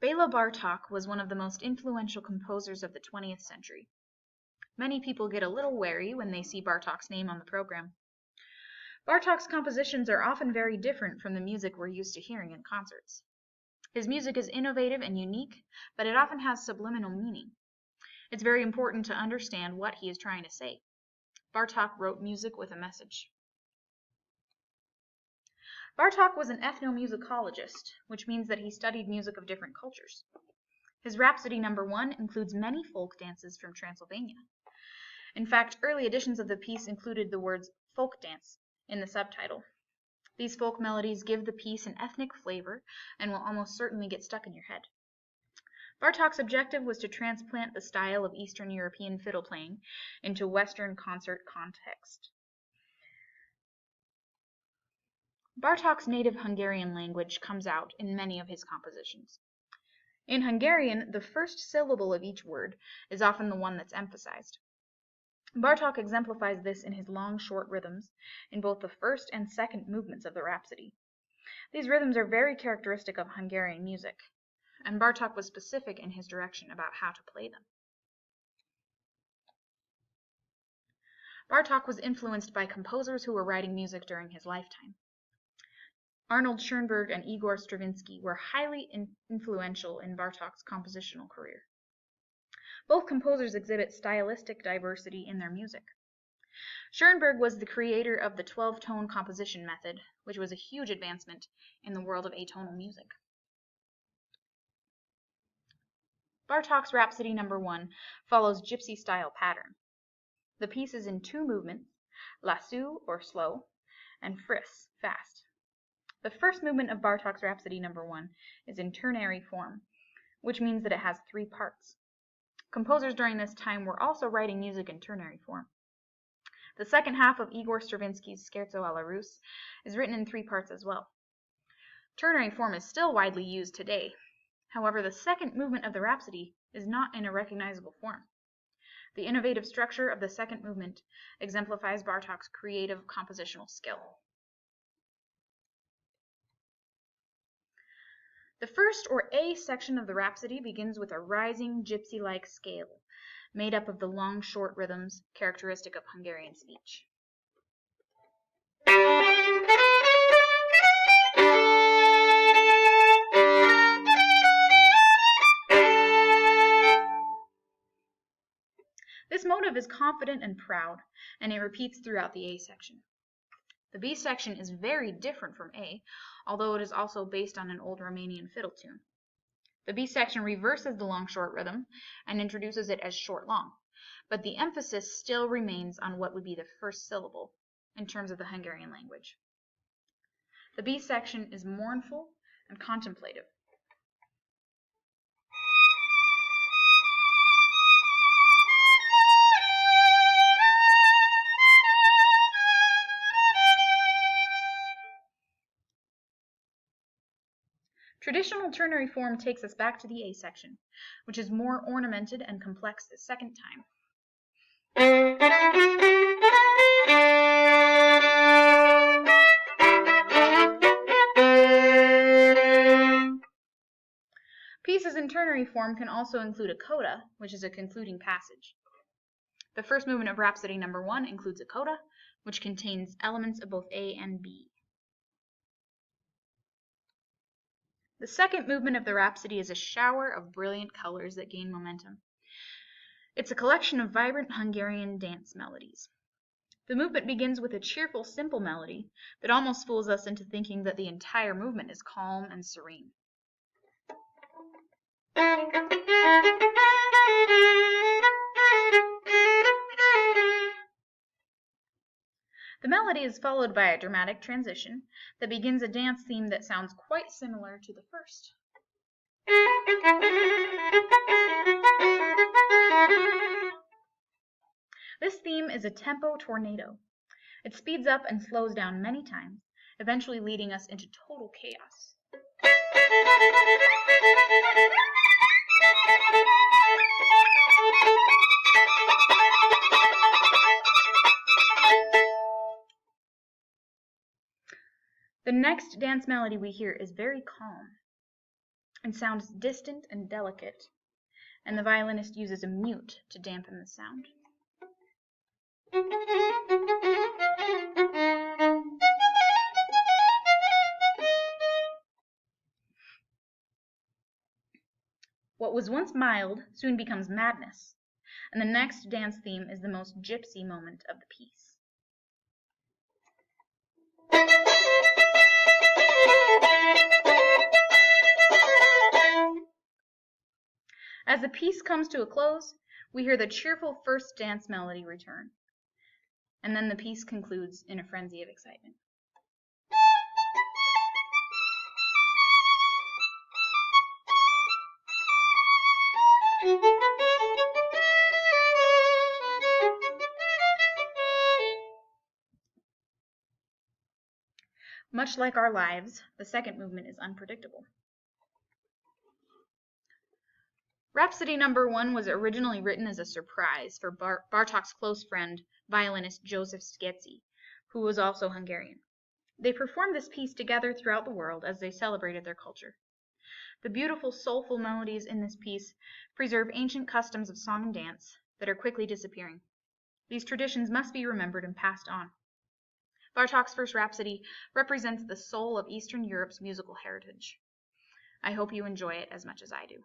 Bela Bartok was one of the most influential composers of the 20th century. Many people get a little wary when they see Bartok's name on the program. Bartok's compositions are often very different from the music we're used to hearing in concerts. His music is innovative and unique, but it often has subliminal meaning. It's very important to understand what he is trying to say. Bartok wrote music with a message. Bartok was an ethnomusicologist, which means that he studied music of different cultures. His Rhapsody No. 1 includes many folk dances from Transylvania. In fact, early editions of the piece included the words folk dance in the subtitle. These folk melodies give the piece an ethnic flavor and will almost certainly get stuck in your head. Bartok's objective was to transplant the style of Eastern European fiddle playing into Western concert context. Bartok's native Hungarian language comes out in many of his compositions. In Hungarian, the first syllable of each word is often the one that's emphasized. Bartok exemplifies this in his long, short rhythms in both the first and second movements of the Rhapsody. These rhythms are very characteristic of Hungarian music, and Bartok was specific in his direction about how to play them. Bartok was influenced by composers who were writing music during his lifetime. Arnold Schoenberg and Igor Stravinsky were highly influential in Bartok's compositional career. Both composers exhibit stylistic diversity in their music. Schoenberg was the creator of the 12-tone composition method, which was a huge advancement in the world of atonal music. Bartok's Rhapsody No. 1 follows gypsy-style pattern. The piece is in two movements, lassù or slow, and friss, fast. The first movement of Bartok's Rhapsody No. 1 is in ternary form, which means that it has three parts. Composers during this time were also writing music in ternary form. The second half of Igor Stravinsky's Scherzo alla Russe is written in three parts as well. Ternary form is still widely used today. However, the second movement of the Rhapsody is not in a recognizable form. The innovative structure of the second movement exemplifies Bartok's creative compositional skill. The first, or A, section of the Rhapsody begins with a rising gypsy-like scale, made up of the long, short rhythms characteristic of Hungarian speech. This motive is confident and proud, and it repeats throughout the A section. The B section is very different from A, although it is also based on an old Romanian fiddle tune. The B section reverses the long-short rhythm and introduces it as short-long, but the emphasis still remains on what would be the first syllable in terms of the Hungarian language. The B section is mournful and contemplative. Traditional ternary form takes us back to the A section, which is more ornamented and complex the second time. Pieces in ternary form can also include a coda, which is a concluding passage. The first movement of Rhapsody No. 1 includes a coda, which contains elements of both A and B. The second movement of the Rhapsody is a shower of brilliant colors that gain momentum. It's a collection of vibrant Hungarian dance melodies. The movement begins with a cheerful, simple melody that almost fools us into thinking that the entire movement is calm and serene. The melody is followed by a dramatic transition that begins a dance theme that sounds quite similar to the first. This theme is a tempo tornado. It speeds up and slows down many times, eventually leading us into total chaos. The next dance melody we hear is very calm. and sounds distant and delicate, and the violinist uses a mute to dampen the sound. What was once mild soon becomes madness, and the next dance theme is the most gypsy moment of the piece. As the piece comes to a close, we hear the cheerful first dance melody return, and then the piece concludes in a frenzy of excitement. Much like our lives, the second movement is unpredictable. Rhapsody No. 1 was originally written as a surprise for Bartok's close friend, violinist Joseph Szekely, who was also Hungarian. They performed this piece together throughout the world as they celebrated their culture. The beautiful, soulful melodies in this piece preserve ancient customs of song and dance that are quickly disappearing. These traditions must be remembered and passed on. Bartok's first Rhapsody represents the soul of Eastern Europe's musical heritage. I hope you enjoy it as much as I do.